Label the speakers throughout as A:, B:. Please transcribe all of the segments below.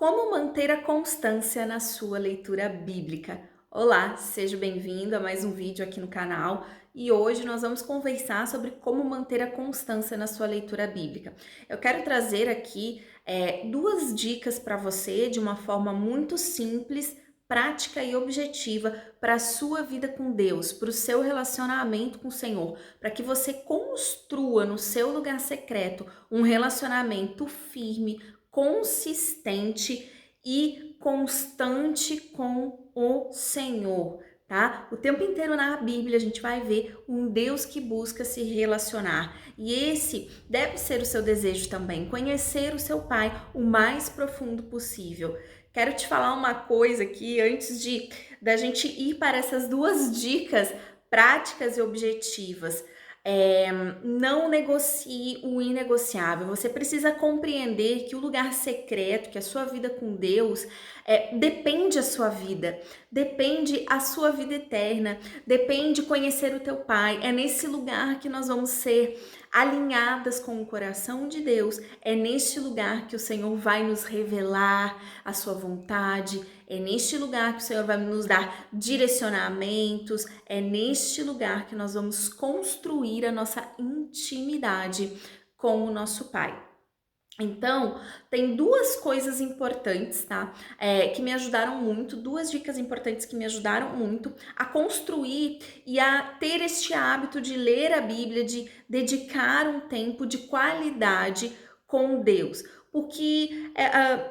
A: Como manter a constância na sua leitura bíblica? Olá, seja bem-vindo a mais um vídeo aqui no canal e hoje nós vamos conversar sobre como manter a constância na sua leitura bíblica. Eu quero trazer aqui duas dicas para você de uma forma muito simples, prática e objetiva para a sua vida com Deus, para o seu relacionamento com o Senhor, para que você construa no seu lugar secreto um relacionamento firme, consistente e constante com o Senhor, tá? O tempo inteiro na Bíblia a gente vai ver um Deus que busca se relacionar. E esse deve ser o seu desejo também, conhecer o seu Pai o mais profundo possível. Quero te falar uma coisa aqui antes de da gente ir para essas duas dicas práticas e objetivas. Não negocie o inegociável. Você precisa compreender que o lugar secreto, que a sua vida com Deus, depende a sua vida, depende a sua vida eterna, depende conhecer o teu Pai. É nesse lugar que nós vamos ser alinhadas com o coração de Deus. É neste lugar que o Senhor vai nos revelar a sua vontade. É neste lugar que o Senhor vai nos dar direcionamentos. É neste lugar que nós vamos construir a nossa intimidade com o nosso Pai. Então, tem duas coisas importantes, tá? Que me ajudaram muito, duas dicas importantes que me ajudaram muito a construir e a ter este hábito de ler a Bíblia, de dedicar um tempo de qualidade com Deus. Porque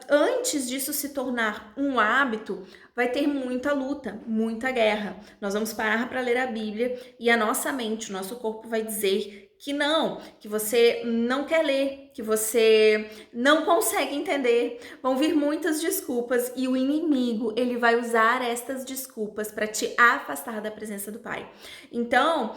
A: antes disso se tornar um hábito, vai ter muita luta, muita guerra. Nós vamos parar para ler a Bíblia e a nossa mente, o nosso corpo vai dizer que não, que você não quer ler, que você não consegue entender. Vão vir muitas desculpas e o inimigo, ele vai usar estas desculpas para te afastar da presença do Pai. Então,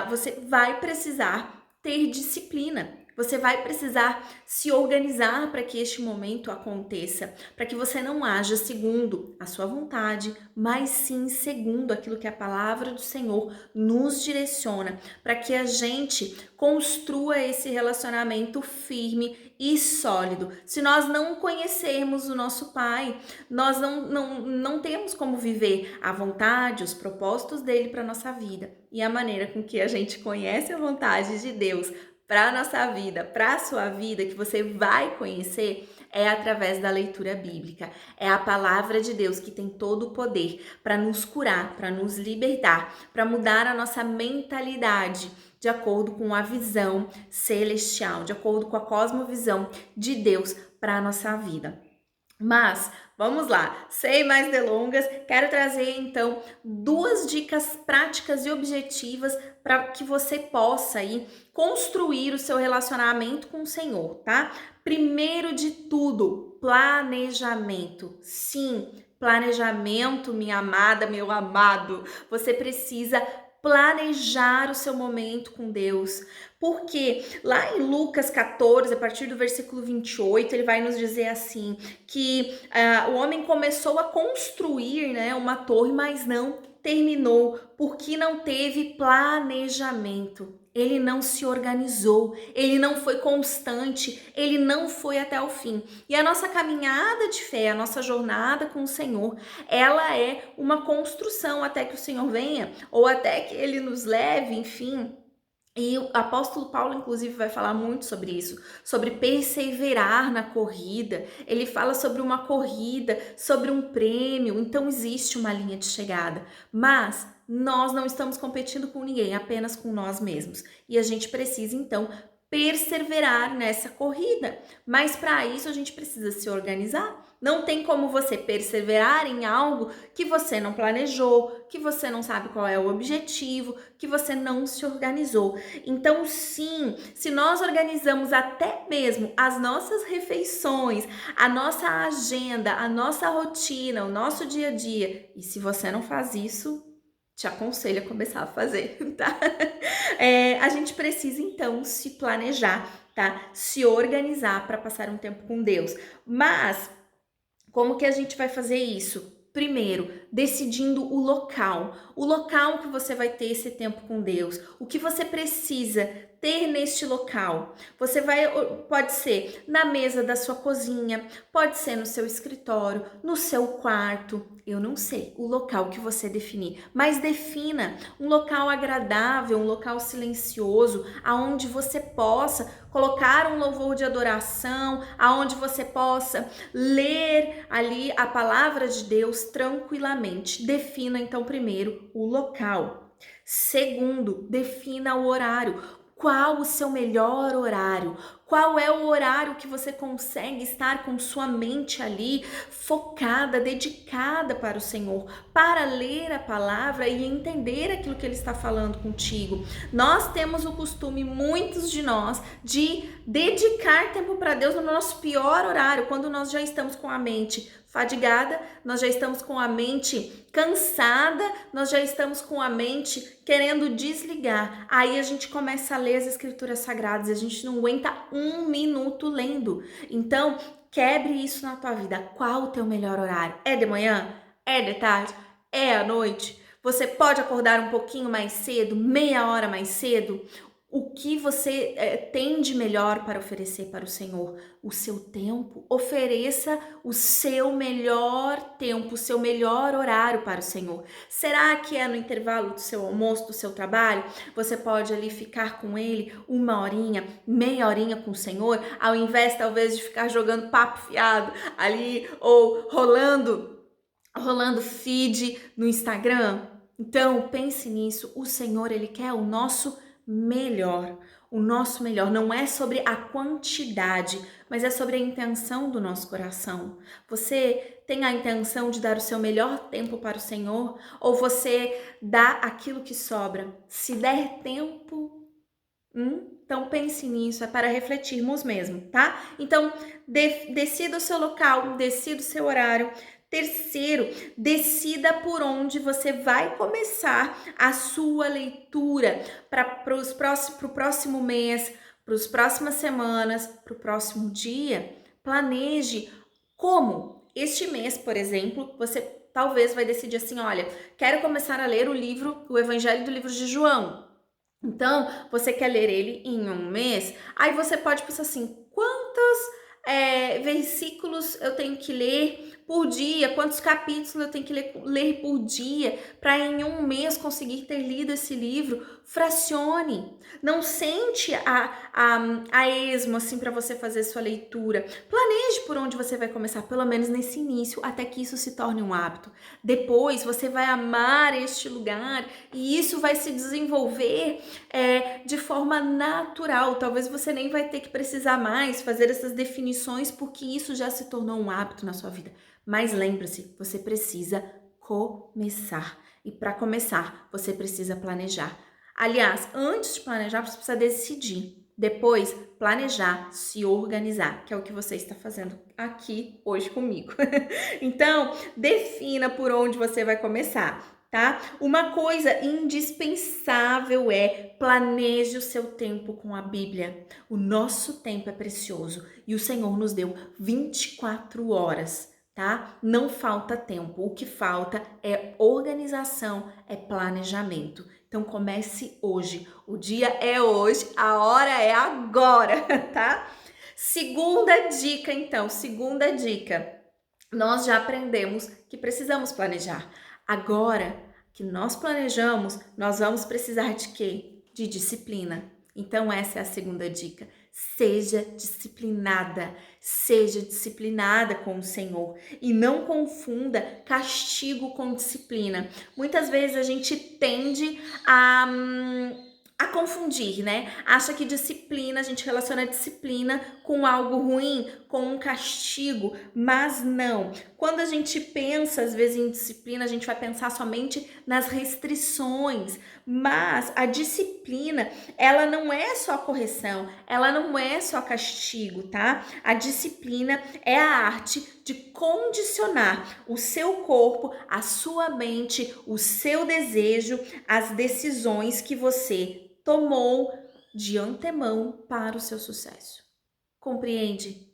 A: você vai precisar ter disciplina. Você vai precisar se organizar para que este momento aconteça, para que você não haja segundo a sua vontade, mas sim segundo aquilo que a palavra do Senhor nos direciona, para que a gente construa esse relacionamento firme e sólido. Se nós não conhecermos o nosso Pai, nós não temos como viver a vontade, os propósitos dele para a nossa vida. E a maneira com que a gente conhece a vontade de Deus para a nossa vida, para a sua vida, que você vai conhecer, é através da leitura bíblica. É a palavra de Deus que tem todo o poder para nos curar, para nos libertar, para mudar a nossa mentalidade de acordo com a visão celestial, de acordo com a cosmovisão de Deus para a nossa vida. Mas vamos lá, sem mais delongas, quero trazer então duas dicas práticas e objetivas para que você possa aí construir o seu relacionamento com o Senhor, tá? Primeiro de tudo, planejamento. Sim, planejamento, minha amada, meu amado. Você precisa planejar o seu momento com Deus. Porque lá em Lucas 14, a partir do versículo 28, ele vai nos dizer assim, que o homem começou a construir, né, uma torre, mas não terminou, porque não teve planejamento. Ele não se organizou, ele não foi constante, ele não foi até o fim. E a nossa caminhada de fé, a nossa jornada com o Senhor, ela é uma construção até que o Senhor venha, ou até que ele nos leve, enfim. E o apóstolo Paulo, inclusive, vai falar muito sobre isso, sobre perseverar na corrida. Ele fala sobre uma corrida, sobre um prêmio, então existe uma linha de chegada. Mas nós não estamos competindo com ninguém, apenas com nós mesmos. E a gente precisa, então, perseverar nessa corrida. Mas para isso a gente precisa se organizar. Não tem como você perseverar em algo que você não planejou, que você não sabe qual é o objetivo, que você não se organizou. Então, sim, se nós organizamos até mesmo as nossas refeições, a nossa agenda, a nossa rotina, o nosso dia a dia, e se você não faz isso, te aconselho a começar a fazer, tá? A gente precisa, então, se planejar, tá? Se organizar para passar um tempo com Deus. Mas como que a gente vai fazer isso? Primeiro, decidindo o local que você vai ter esse tempo com Deus, o que você precisa ter neste local? Pode ser na mesa da sua cozinha, pode ser no seu escritório, no seu quarto, eu não sei o local que você definir, mas defina um local agradável, um local silencioso, aonde você possa colocar um louvor de adoração, aonde você possa ler ali a palavra de Deus tranquilamente. Defina então primeiro o local. Segundo, defina o horário. Qual o seu melhor horário? Qual é o horário que você consegue estar com sua mente ali focada, dedicada para o Senhor, para ler a palavra e entender aquilo que Ele está falando contigo? Nós temos o costume, muitos de nós, de dedicar tempo para Deus no nosso pior horário, quando nós já estamos com a mente fadigada, nós já estamos com a mente cansada, nós já estamos com a mente querendo desligar. Aí a gente começa a ler as escrituras sagradas, a gente não aguenta um minuto lendo. Então, quebre isso na tua vida. Qual o teu melhor horário? É de manhã? É de tarde? É à noite? Você pode acordar um pouquinho mais cedo, meia hora mais cedo? O que você tem de melhor para oferecer para o Senhor? O seu tempo. Ofereça o seu melhor tempo, o seu melhor horário para o Senhor. Será que é no intervalo do seu almoço, do seu trabalho? Você pode ali ficar com Ele uma horinha, meia horinha com o Senhor, ao invés talvez de ficar jogando papo fiado ali ou rolando feed no Instagram? Então pense nisso. O Senhor, Ele quer o nosso melhor. O nosso melhor não é sobre a quantidade, mas é sobre a intenção do nosso coração. Você tem a intenção de dar o seu melhor tempo para o Senhor? Ou você dá aquilo que sobra? Se der tempo, então pense nisso, é para refletirmos mesmo, tá? Então, decida o seu local, decida o seu horário. Terceiro, decida por onde você vai começar a sua leitura para o próximo mês, para as próximas semanas, para o próximo dia. Planeje como. Este mês, por exemplo, você talvez vai decidir assim, olha, quero começar a ler o Evangelho do livro de João. Então, você quer ler ele em um mês, aí você pode pensar assim, quantos versículos eu tenho que ler por dia, quantos capítulos eu tenho que ler por dia para em um mês conseguir ter lido esse livro? Fracione, não sente a esmo assim para você fazer sua leitura. Planeje por onde você vai começar, pelo menos nesse início, até que isso se torne um hábito. Depois você vai amar este lugar e isso vai se desenvolver de forma natural. Talvez você nem vai ter que precisar mais fazer essas definições, porque isso já se tornou um hábito na sua vida. Mas lembre-se, você precisa começar. E para começar, você precisa planejar. Aliás, antes de planejar, você precisa decidir. Depois, planejar, se organizar, que é o que você está fazendo aqui hoje comigo. Então, defina por onde você vai começar, tá? Uma coisa indispensável é planeje o seu tempo com a Bíblia. O nosso tempo é precioso e o Senhor nos deu 24 horas, tá? Não falta tempo. O que falta é organização, é planejamento. Então comece hoje. O dia é hoje, a hora é agora, tá? Segunda dica, então, segunda dica. Nós já aprendemos que precisamos planejar. Agora que nós planejamos, nós vamos precisar de quê? De disciplina. Então essa é a segunda dica. Seja disciplinada com o Senhor e não confunda castigo com disciplina. Muitas vezes a gente tende a confundir, né? Acha que disciplina, a gente relaciona disciplina com algo ruim, com um castigo, mas não. Quando a gente pensa, às vezes, em disciplina, a gente vai pensar somente nas restrições, mas a disciplina, ela não é só correção, ela não é só castigo, tá? A disciplina é a arte de condicionar o seu corpo, a sua mente, o seu desejo, as decisões que você tomou de antemão para o seu sucesso. Compreende?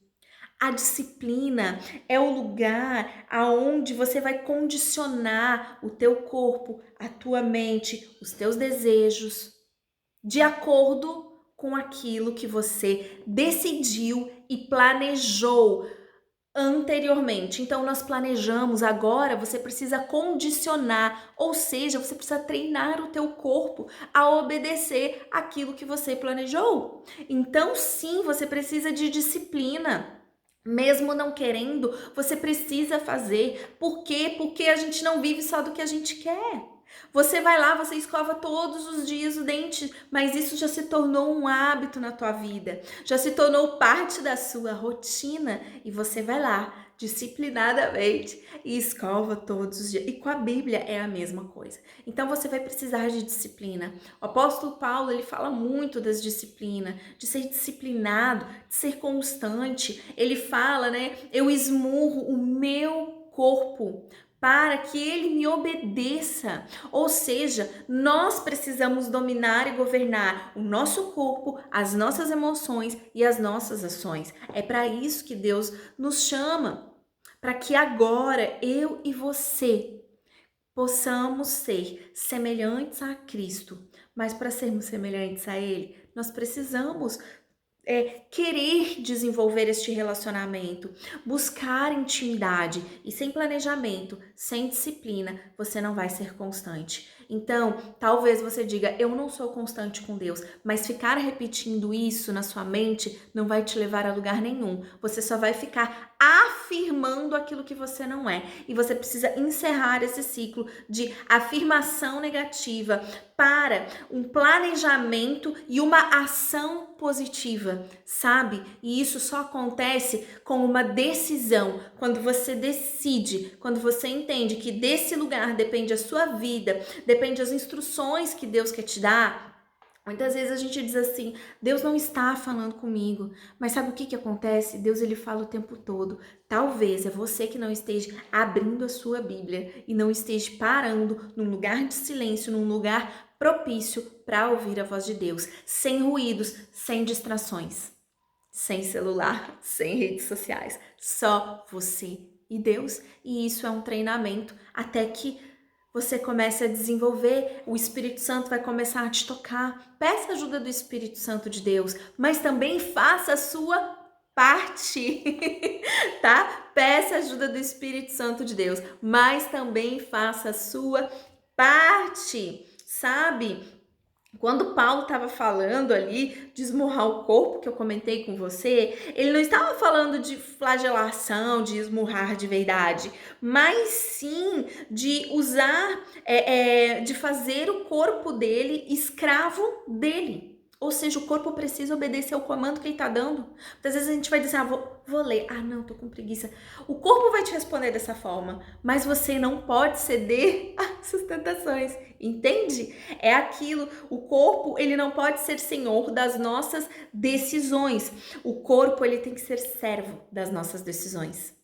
A: A disciplina é o lugar aonde você vai condicionar o teu corpo, a tua mente, os teus desejos, de acordo com aquilo que você decidiu e planejou anteriormente. Então nós planejamos, agora você precisa condicionar, ou seja, você precisa treinar o teu corpo a obedecer aquilo que você planejou. Então sim, você precisa de disciplina. Mesmo não querendo, você precisa fazer. Por quê? Porque a gente não vive só do que a gente quer. Você vai lá, você escova todos os dias o dente, mas isso já se tornou um hábito na tua vida, já se tornou parte da sua rotina e você vai lá disciplinadamente e escova todos os dias. E com a Bíblia é a mesma coisa. Então você vai precisar de disciplina. O apóstolo Paulo, ele fala muito das disciplinas, de ser disciplinado, de ser constante. Ele fala, né? Eu esmurro o meu corpo para que ele me obedeça. Ou seja, nós precisamos dominar e governar o nosso corpo, as nossas emoções e as nossas ações. É para isso que Deus nos chama, para que agora eu e você possamos ser semelhantes a Cristo. Mas para sermos semelhantes a Ele, nós precisamos querer desenvolver este relacionamento, buscar intimidade e sem planejamento, sem disciplina, você não vai ser constante. Então, talvez você diga, eu não sou constante com Deus, mas ficar repetindo isso na sua mente não vai te levar a lugar nenhum. Você só vai ficar afirmando aquilo que você não é. E você precisa encerrar esse ciclo de afirmação negativa para um planejamento e uma ação positiva, sabe? E isso só acontece com uma decisão. Quando você decide, quando você entende que desse lugar depende a sua vida, depende as instruções que Deus quer te dar. Muitas vezes a gente diz assim, Deus não está falando comigo, mas sabe o que acontece? Deus, ele fala o tempo todo. Talvez é você que não esteja abrindo a sua Bíblia e não esteja parando num lugar de silêncio, num lugar propício para ouvir a voz de Deus, sem ruídos, sem distrações, sem celular, sem redes sociais, só você e Deus. E isso é um treinamento até que você começa a desenvolver, o Espírito Santo vai começar a te tocar. Peça ajuda do Espírito Santo de Deus, mas também faça a sua parte, tá? Peça ajuda do Espírito Santo de Deus, mas também faça a sua parte, sabe? Quando Paulo estava falando ali de esmurrar o corpo, que eu comentei com você, ele não estava falando de flagelação, de esmurrar de verdade, mas sim de usar, de fazer o corpo dele escravo dele. Ou seja, o corpo precisa obedecer ao comando que ele está dando. Muitas vezes a gente vai dizer, vou ler. Ah, não, tô com preguiça. O corpo vai te responder dessa forma, mas você não pode ceder às sustentações, entende? É aquilo, o corpo, ele não pode ser senhor das nossas decisões. O corpo, ele tem que ser servo das nossas decisões.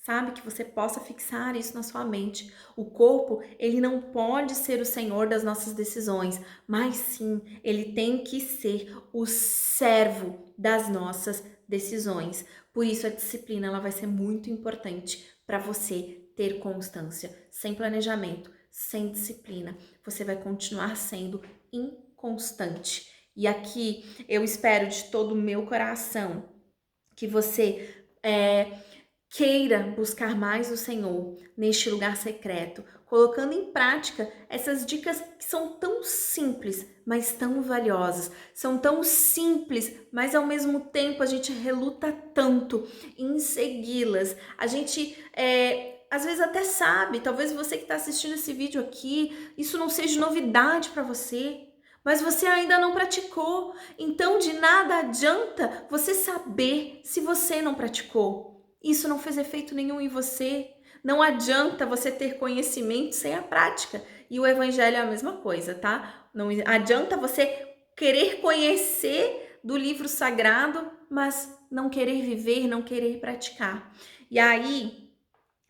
A: Sabe, que você possa fixar isso na sua mente. O corpo, ele não pode ser o senhor das nossas decisões, mas sim, ele tem que ser o servo das nossas decisões. Por isso, a disciplina, ela vai ser muito importante para você ter constância. Sem planejamento, sem disciplina, você vai continuar sendo inconstante. E aqui, eu espero de todo o meu coração que você queira buscar mais o Senhor neste lugar secreto, colocando em prática essas dicas que são tão simples, mas tão valiosas. São tão simples, mas ao mesmo tempo a gente reluta tanto em segui-las. A gente às vezes até sabe, talvez você que está assistindo esse vídeo aqui, isso não seja novidade para você. Mas você ainda não praticou. Então de nada adianta você saber se você não praticou. Isso não fez efeito nenhum em você. Não adianta você ter conhecimento sem a prática. E o evangelho é a mesma coisa, tá? Não adianta você querer conhecer do livro sagrado, mas não querer viver, não querer praticar. E aí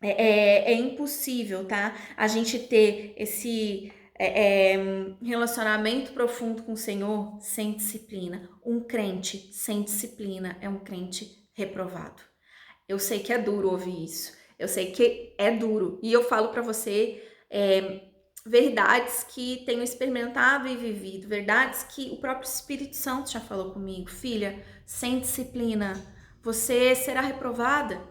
A: é impossível, tá? A gente ter esse relacionamento profundo com o Senhor sem disciplina. Um crente sem disciplina é um crente reprovado. Eu sei que é duro ouvir isso. Eu sei que é duro. E eu falo pra você, verdades que tenho experimentado e vivido, verdades que o próprio Espírito Santo já falou comigo. Filha, sem disciplina, você será reprovada.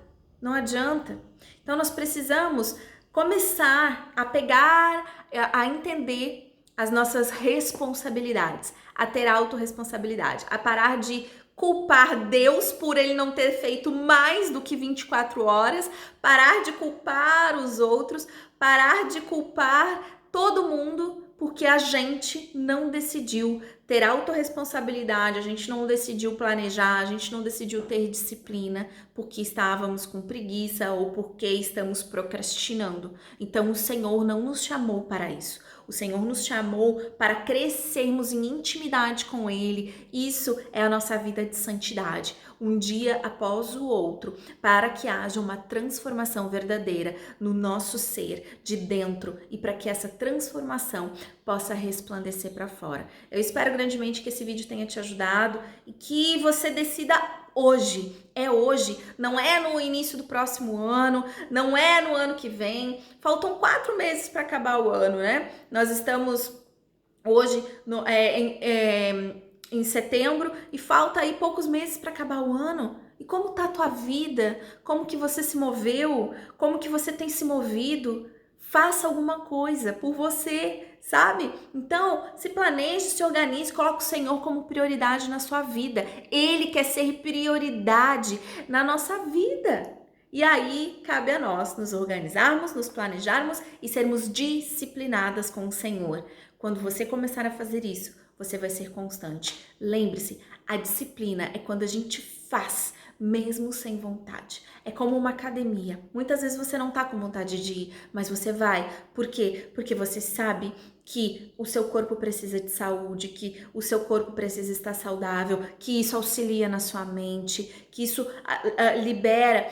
A: Não adianta. Então nós precisamos começar a pegar, a entender as nossas responsabilidades, a ter autorresponsabilidade, a parar de culpar Deus por ele não ter feito mais do que 24 horas, parar de culpar os outros, parar de culpar todo mundo porque a gente não decidiu ter autorresponsabilidade, a gente não decidiu planejar, a gente não decidiu ter disciplina porque estávamos com preguiça ou porque estamos procrastinando. Então o Senhor não nos chamou para isso. O Senhor nos chamou para crescermos em intimidade com Ele. Isso é a nossa vida de santidade, um dia após o outro, para que haja uma transformação verdadeira no nosso ser, de dentro, e para que essa transformação possa resplandecer para fora. Eu espero grandemente que esse vídeo tenha te ajudado e que você decida hoje, não é no início do próximo ano, não é no ano que vem. Faltam 4 meses para acabar o ano, né? Nós estamos hoje em setembro e falta aí poucos meses para acabar o ano. E como tá a tua vida? Como que você se moveu? Como que você tem se movido? Faça alguma coisa por você, sabe? Então, se planeje, se organize, coloque o Senhor como prioridade na sua vida. Ele quer ser prioridade na nossa vida. E aí, cabe a nós nos organizarmos, nos planejarmos e sermos disciplinadas com o Senhor. Quando você começar a fazer isso, você vai ser constante. Lembre-se, a disciplina é quando a gente faz, mesmo sem vontade. É como uma academia. Muitas vezes você não tá com vontade de ir, mas você vai. Por quê? Porque você sabe que o seu corpo precisa de saúde, que o seu corpo precisa estar saudável, que isso auxilia na sua mente, que isso libera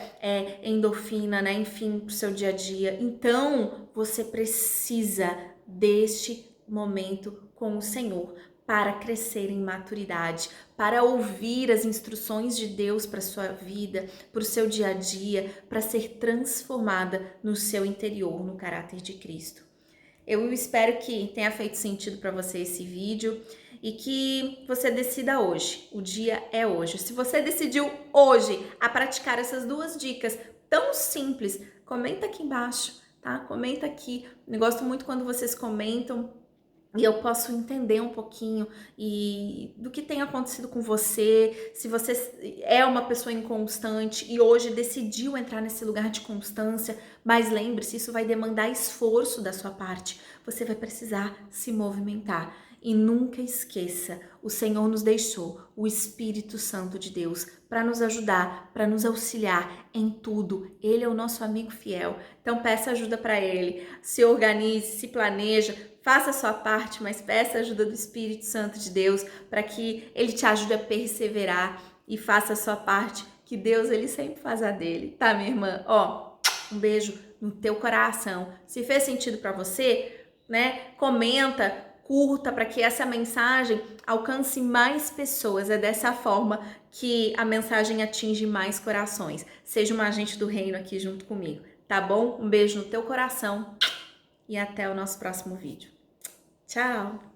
A: endorfina, né? Enfim, pro seu dia a dia. Então, você precisa deste momento com o Senhor para crescer em maturidade, para ouvir as instruções de Deus para sua vida, para o seu dia a dia, para ser transformada no seu interior, no caráter de Cristo. Eu espero que tenha feito sentido para você esse vídeo e que você decida hoje. O dia é hoje. Se você decidiu hoje a praticar essas 2 dicas tão simples, comenta aqui embaixo, tá? Comenta aqui. Eu gosto muito quando vocês comentam e eu posso entender um pouquinho do que tem acontecido com você, se você é uma pessoa inconstante e hoje decidiu entrar nesse lugar de constância, mas lembre-se, isso vai demandar esforço da sua parte. Você vai precisar se movimentar. E nunca esqueça, o Senhor nos deixou o Espírito Santo de Deus para nos ajudar, para nos auxiliar em tudo. Ele é o nosso amigo fiel. Então peça ajuda para Ele, se organize, se planeja, faça a sua parte, mas peça a ajuda do Espírito Santo de Deus para que Ele te ajude a perseverar e faça a sua parte, que Deus Ele sempre faz a dele, tá, minha irmã? Ó, um beijo no teu coração. Se fez sentido para você, né, comenta, curta para que essa mensagem alcance mais pessoas. É dessa forma que a mensagem atinge mais corações. Seja um agente do reino aqui junto comigo, tá bom? Um beijo no teu coração e até o nosso próximo vídeo. Tchau!